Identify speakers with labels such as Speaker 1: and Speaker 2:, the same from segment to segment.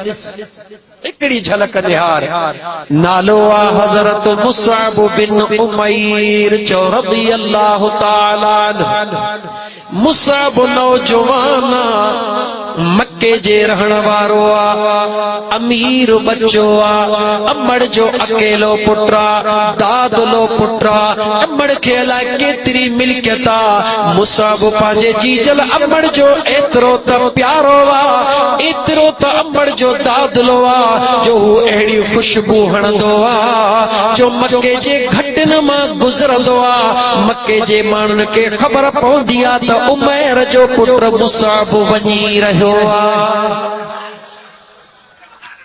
Speaker 1: हिकिड़ी झलक निहार नालो आ हज़रत मुसअब बिन उमैर चो रज़ियल्लाहु ताला अन्हु। मुसअब नौजवान मक्के जे रहण वारो आ, अमीर बच्चो आ, अमड़ जो अकेलो पुट्रा, दादलो पुट्रा, अमड़ खे अलाए केतिरी मिल्कियत आ। मुसअब पंहिंजे जीजल अमड़ जो एतिरो त प्यारो आ, एतिरो त अमड़ जो दादलो आ जो हू अहिड़ी खुशबू हणंदो आ जो मक्के जे घटनि मां गुज़रंदो आ। मक्के जे माण्हुनि खे ख़बर पवंदी आ त उमैर जो पुट मुसअब वञी रहियो आ।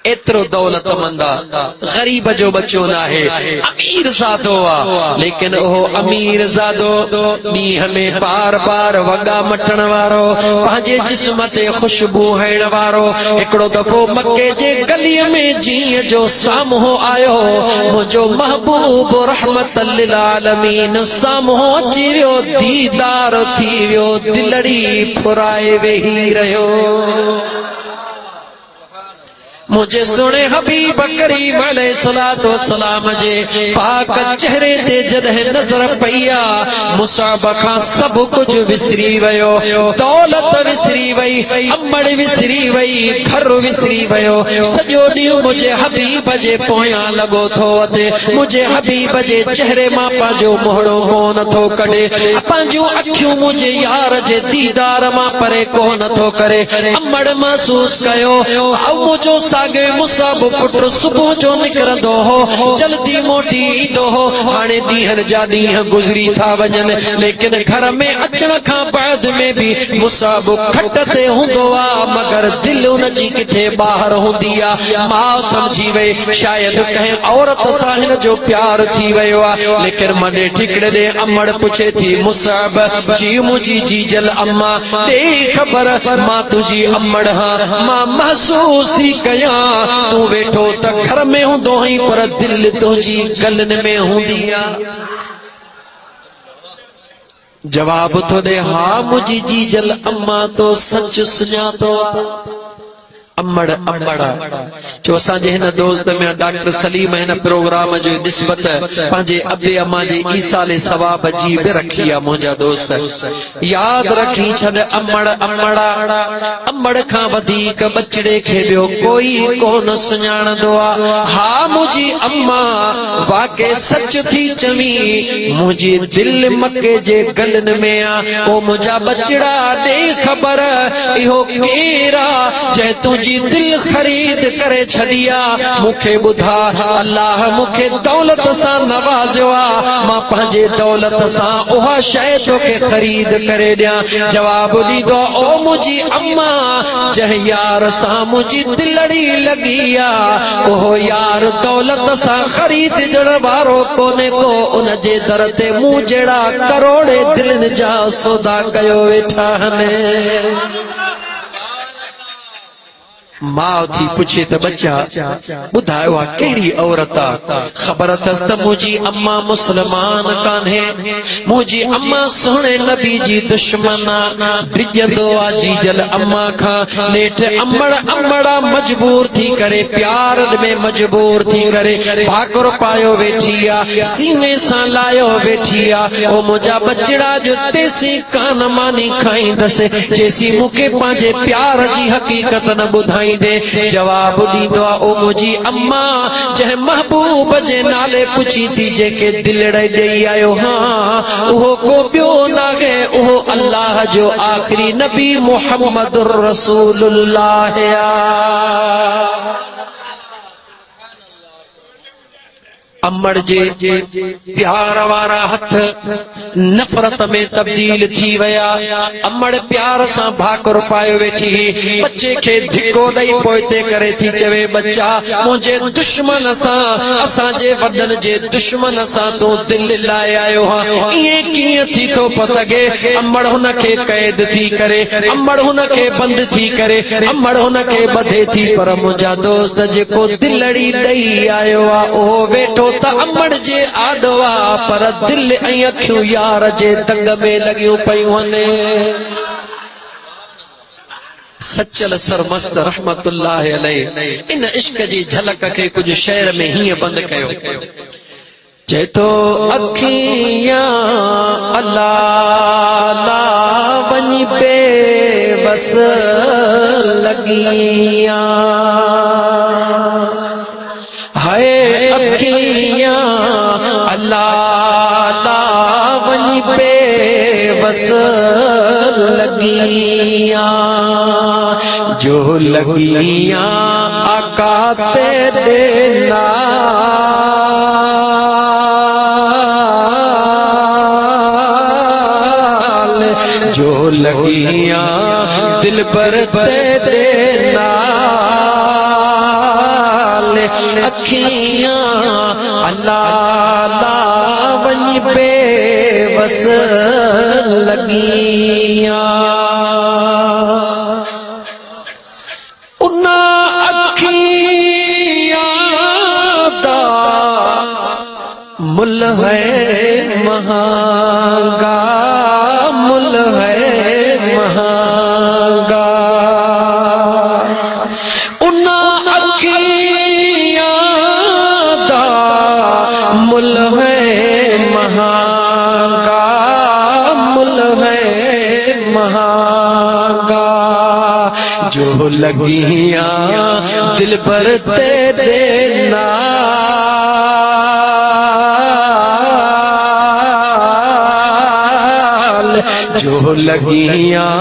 Speaker 1: एतिरो दौलतमंद आ, गरीब जो बच्चो नाहे, अमीर ज़ादो आ, लेकिन ओहो अमीर ज़ादो ॾींहं में बार बार वॻा मटण वारो, पंहिंजे जिस्म ते खुशबू हणण वारो हिकिड़ो दफ़ो मक्के जे गलीअ में जीअं जो साम्हूं आयो, मुंहिंजो महबूब रहमतल लिल आलमीन साम्हूं अची वियो, दीदार थी वियो, दिलड़ी फुराए वेही रहियो। मुझे सुने हबीब करीम अलैहिस्सलातु वस्सलाम जे पाक चेहरे ते जॾहिं नज़र पई आ, मुसअब खां सभु कुझु विसरी वियो, दौलत विसरी वई, अमड़ विसरी वई, घर विसरी वियो। सॼो ॾींहुं मुंहिंजे हबीब जे पोयां लॻो थो अचे, मुंहिंजे हबीब जे चेहरे मां पंहिंजो मोहड़ो कोन थो कढे, पंहिंजूं अखियूं मुंहिंजे यार जे दीदार मां परे कोन थो करे। अमड़ महसूस कयो मुंहिंजो साॻे मुसअब पुट सुबुह जो निकिरंदो हो, जल्दी मोटी ईंदो हो, हाणे ॾींहंनि जा ॾींहं गुज़री था वञनि, लेकिन घर में अचण खां बाद में भी मुसअब खट ते हूंदो आ, मगर दिल उनजी किथे ॿाहिरि हूंदी आ। मां समझी वई शायदि कंहिं औरत सां हिन जो प्यार थी वियो आ, लेकिन मने ठिकड़े ॾे अमड़ पुछे थी मुसअब जी मुंहिंजी जीजल अम्मा ॾे ख़बर मां तुंहिंजी अमड़ हां, मां महसूस थी कयां तू वेठो त घर में हूंदो ही पर दिल तुंहिंजी गलनि में हूंदी आ। जवाब थो ॾे हा मुंहिंजी जीजल अम्मा तो सच सुञातो आ। अमड़ अमड़ा जो असांजे हिन दोस्त में डॉक्टर सलीम हिन प्रोग्राम जो निस्बत पंहिंजे अबे अम्मा जे ईसाले सवाब जी बि रखी आहे। मुंहिंजा दोस्त यादि रखी छॾ अमड़ अमड़ा, अमड़ खां वधीक बचड़े खे ॿियो कोई कोन सुञाणंदो आहे। हा मुंहिंजी अम्मा वाके सच थी चवी, मुंहिंजी दिल मके जे गलनि में आ, ओ मुंहिंजा बचड़ा ॾे ख़बर इहो केरु आ जंहिं तुंहिंजी दिल ख़रीद करे छॾिया। मूंखे ॿुधा अल्लाह मूंखे दौलत सां नवाज़ियो आ, मां पंहिंजे दौलत सां उहा शइ तोखे ख़रीद करे ॾियां। जवाब ॾींदो ओ मुंहिंजी अम्मा जंहिं यार सां मुंहिंजी दिलड़ी लॻी आ, उहो यार दौलत सां ख़रीदजण वारो कोन्हे को, उन जे दर ते मूं जहिड़ा करोड़े दिलनि जा सौदा कयो वेठा आहिनि। मां थी पुछे त बच्चा ॿुधायो आ कहिड़ी औरत आ? ख़बर अथसि त मुंहिंजी अम्मा मुस्लमान कान्हे, मुंहिंजी अम्मा सुहिणे नबी जी दुश्मन आ। डिॼंदो आ जीजल अम्मा खां, नेठ अमड़ अमड़ा मजबूर थी करे, प्यार में मजबूर थी करे भाकुर पायो वेठी आ, सीने सां लायो वेठी आ। ओ मुंहिंजा बचड़ा जो तेसी कान मानी खाईंदसि जेसी मूंखे पंहिंजे प्यार जी हक़ीक़त न ॿुधाई दे। जवाब ॾींदो आ ओ मुंहिंजी अम्मा जंहिं महबूब जे नाले पुछी थी, जंहिंखे दिलड़ ॾेई आयो हां उहो को ॿियो नाहे, उहो अल्लाह जो आख़िरी नबी मुहम्मद रसूलुल्लाह आ। अमड़ जे प्यार वारा हथ नफ़रत में तब्दील थी विया। अमड़ प्यार सां भाकुर पायो वेठी, बच्चे खे धिको ॾेई पोइते करे थी चवे बच्चा मुंहिंजे दुश्मन सां, असांजे वॾनि जे दुश्मन सां तूं दिलि लाए आयो हां, ईअं कीअं थी थो सघे? अमड़ हुन खे क़ैद थी करे, अमड़ हुन खे बंदि थी करे, अमड़ हुन खे ॿधे थी, पर मुंहिंजा दोस्त जेको दिलड़ी ॾेई आयो आहे उहो वेठो त अमड़ जे आॾो आ, पर दिल ऐं अखियूं यार जे दंग में लॻियूं पयूं आहिनि। सचल सरमस्त रहमतुल्लाह अलैहि इन इश्क जी झलक के कुछ शेर में ही बंद कयो। चेतो अखियां अल्लाह ला वञी बेबस लगियां, हाय अखियां अल्लाह ला वञी बेबस लगियां, जो लगियां आका तेरे नाल, जो लगियां दिल पर तेरे नाल, अखियां अल्लाह ला वञी बेबस लगियां। उन्ना अखियां दा मुल है महंगा, मुल है महंगा, उन्ना अखियां दा मुल है महंगा, मुल है महंगा, जो लगियां दिल पर तेरे नाल, जो लगियां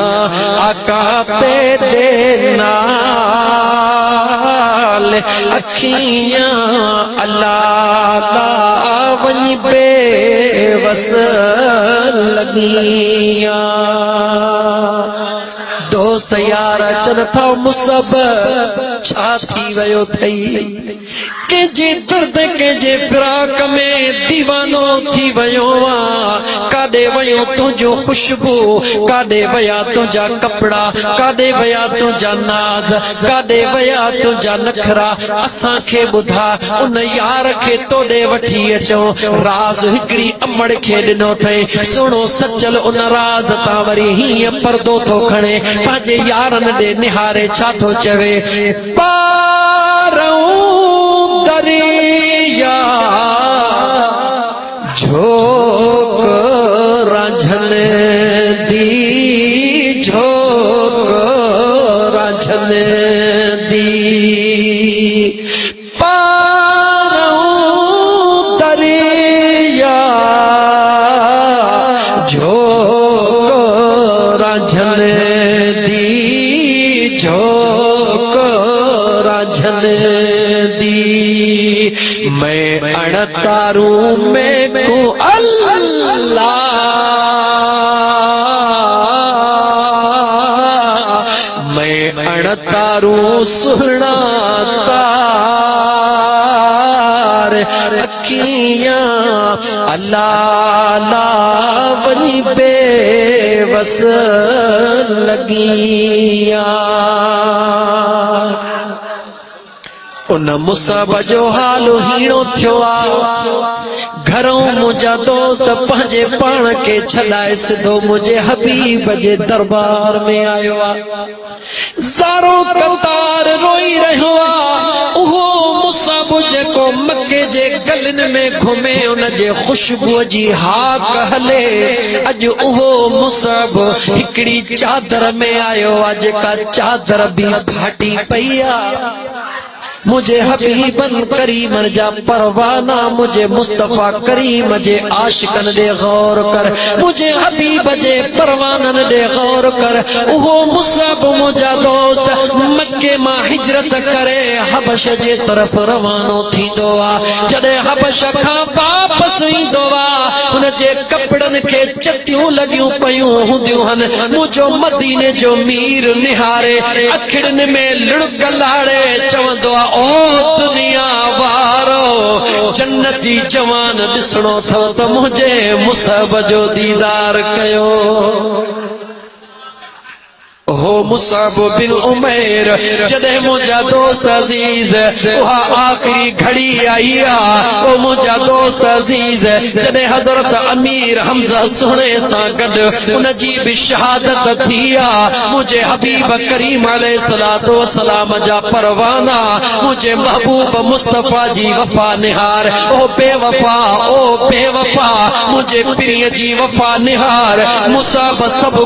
Speaker 1: आका तेरे नाल, अखियां अल्लाह ला वञी बेबस लगियां। दोस्त यार अचन था मुसब छा थी वयो थई, कंहिंजे दर्द कंहिंजे फिराक में दीवानो थी वयो आ, काॾे वयो तुंहिंजो खुशबू, काॾे वया तुंहिंजा कपड़ा, काॾे वया तुंहिंजा नाज़, काॾे वया तुंहिंजा नखरा, असांखे ॿुधा उन यार खे तोॾे वठी अचो। राज़ हिकिड़ी अमड़ खे ॾिनो अथई, सुहिणो सचल उन राज़ तां वरी हीअं पर्दो थो खणे, पंहिंजे यारनि ॾे निहारे छा थो चवे, पारऊं दरिया झोक राझन दी, झोक राझन दी, पारऊं दरिया झोक राझन दी, झोक राझन दी, मैं अणतारू में को अल्लाह, मैं अणतारू सुहना तार, अखियां अल्लाह ला वञी बेबस लगियां। उन मुसब जो हाल हीणो थियो आ, घरों मुंहिंजा दोस्त पंहिंजे पाण खे छॾाए सिधो मुंहिंजे हबीब जे दरबार में आयो आ। ज़ारो कतार रोई रहियो आ, उहो मुसब जेको मके जे गलनि में घुमे उन जे ख़ुशबूअ जी हाक हले, अॼु उहो मुसब हिकिड़ी चादर में आयो आ, जेका चादर बि फाटी पई आ। मुझे हबीबन करीमन जा परवाना, मुझे मुस्तफा करीम जे आशिकन दे गौर कर, मुझे हबीब जे परवानन दे गौर कर। उहो मुसब मुंहिंजा दोस्त मक्के मां हिजरत करे हबश जे तरफ रवानो थींदो आ। जॾहिं हबश खां वापस ईंदो आ, हुन जे कपड़नि खे चतियूं लॻियूं पयूं हूंदियूं हन। मुंहिंजो मदीने जो मीर निहारे अखिड़नि में लुड़क लाड़े चवंदो आ, ओ दुनिया वारो, जन्नती जवान ॾिसणो थो त मुंहिंजे मुसब जो दीदार कयो। ओ हो मुसाब बिन उमैर जॾहिं मुंहिंजा दोस्त अज़ीज़ उहा आख़िरी घड़ी आई आहे ओ मुंहिंजा दोस्त अज़ीज़ जॾहिं हज़रत अमीर हमज़ा सुणे सां गॾु उन जी बि शहादत थी आहे मुंहिंजे हबीब करीम अलैहिस्सलातु वस्सलाम जा परवाना मुंहिंजे महबूब मुस्तफ़ा जी वफ़ा निहार ओ बेवफ़ा मुंहिंजे पीर जी वफ़ा निहार मुसाब सभु